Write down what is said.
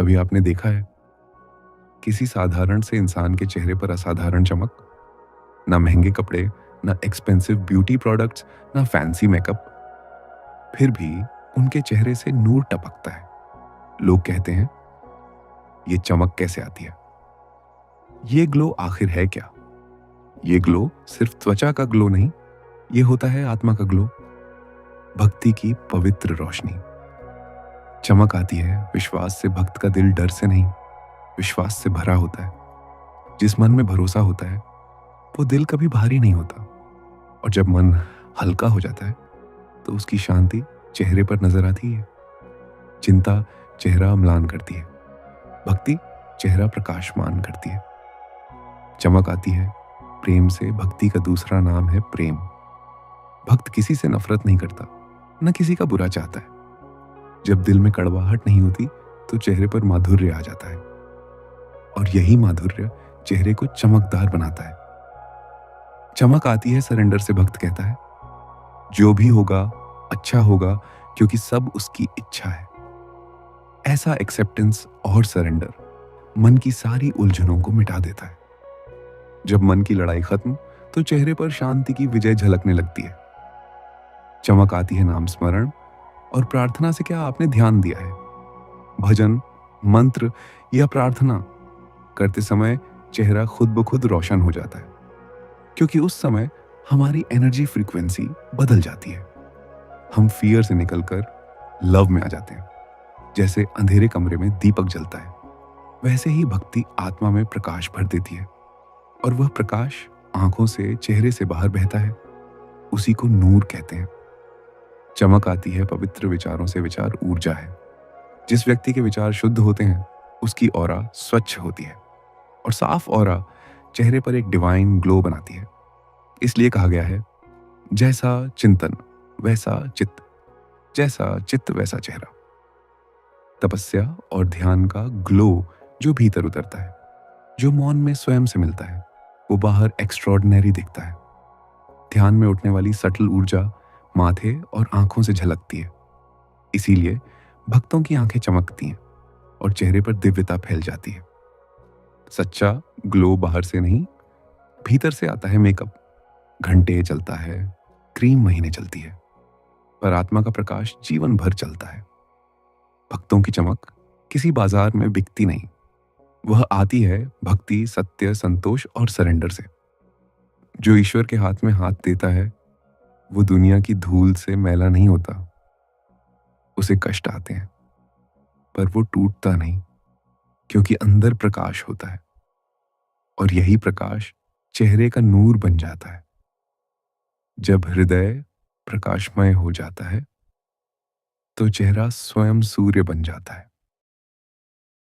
कभी आपने देखा है किसी साधारण से इंसान के चेहरे पर असाधारण चमक? ना महंगे कपड़े, ना एक्सपेंसिव ब्यूटी प्रोडक्ट्स, ना फैंसी मेकअप, फिर भी उनके चेहरे से नूर टपकता है। लोग कहते हैं, ये चमक कैसे आती है? ये ग्लो आखिर है क्या? ये ग्लो सिर्फ त्वचा का ग्लो नहीं, ये होता है आत्मा का ग्लो, भक्ति की पवित्र रोशनी। चमक आती है विश्वास से। भक्त का दिल डर से नहीं, विश्वास से भरा होता है। जिस मन में भरोसा होता है वो दिल कभी भारी नहीं होता। और जब मन हल्का हो जाता है तो उसकी शांति चेहरे पर नजर आती है। चिंता चेहरा म्लान करती है, भक्ति चेहरा प्रकाशमान करती है। चमक आती है प्रेम से। भक्ति का दूसरा नाम है प्रेम। भक्त किसी से नफरत नहीं करता, न किसी का बुरा चाहता है। जब दिल में कड़वाहट नहीं होती तो चेहरे पर माधुर्य आ जाता है, और यही माधुर्य चेहरे को चमकदार बनाता है। चमक आती है सरेंडर से। भक्त कहता है, जो भी होगा अच्छा होगा, क्योंकि सब उसकी इच्छा है। ऐसा एक्सेप्टेंस और सरेंडर मन की सारी उलझनों को मिटा देता है। जब मन की लड़ाई खत्म तो चेहरे पर शांति की विजय झलकने लगती है। चमक आती है नाम स्मरण और प्रार्थना से। क्या आपने ध्यान दिया है? भजन, मंत्र या प्रार्थना करते समय चेहरा खुद ब खुद रोशन हो जाता है, क्योंकि उस समय हमारी एनर्जी फ्रीक्वेंसी बदल जाती है। हम फियर से निकलकर लव में आ जाते हैं। जैसे अंधेरे कमरे में दीपक जलता है, वैसे ही भक्ति आत्मा में प्रकाश भर देती है, और वह प्रकाश आंखों से चेहरे से बाहर बहता है। उसी को नूर कहते हैं। चमक आती है पवित्र विचारों से। विचार ऊर्जा है। जिस व्यक्ति के विचार शुद्ध होते हैं उसकी ऑरा स्वच्छ होती है, और साफ ऑरा चेहरे पर एक डिवाइन ग्लो बनाती है। इसलिए कहा गया है, जैसा चिंतन वैसा चित्त, जैसा चित्त वैसा चेहरा। तपस्या और ध्यान का ग्लो जो भीतर उतरता है, जो मौन में स्वयं से मिलता है, वो बाहर एक्स्ट्रॉर्डिनरी दिखता है। ध्यान में उठने वाली सटल ऊर्जा माथे और आंखों से झलकती है। इसीलिए भक्तों की आंखें चमकती हैं और चेहरे पर दिव्यता फैल जाती है। सच्चा ग्लो बाहर से नहीं, भीतर से आता है। मेकअप घंटे चलता है, क्रीम महीने चलती है, पर आत्मा का प्रकाश जीवन भर चलता है। भक्तों की चमक किसी बाजार में बिकती नहीं, वह आती है भक्ति, सत्य, संतोष और सरेंडर से। जो ईश्वर के हाथ में हाथ देता है वो दुनिया की धूल से मैला नहीं होता। उसे कष्ट आते हैं पर वो टूटता नहीं, क्योंकि अंदर प्रकाश होता है, और यही प्रकाश चेहरे का नूर बन जाता है। जब हृदय प्रकाशमय हो जाता है तो चेहरा स्वयं सूर्य बन जाता है।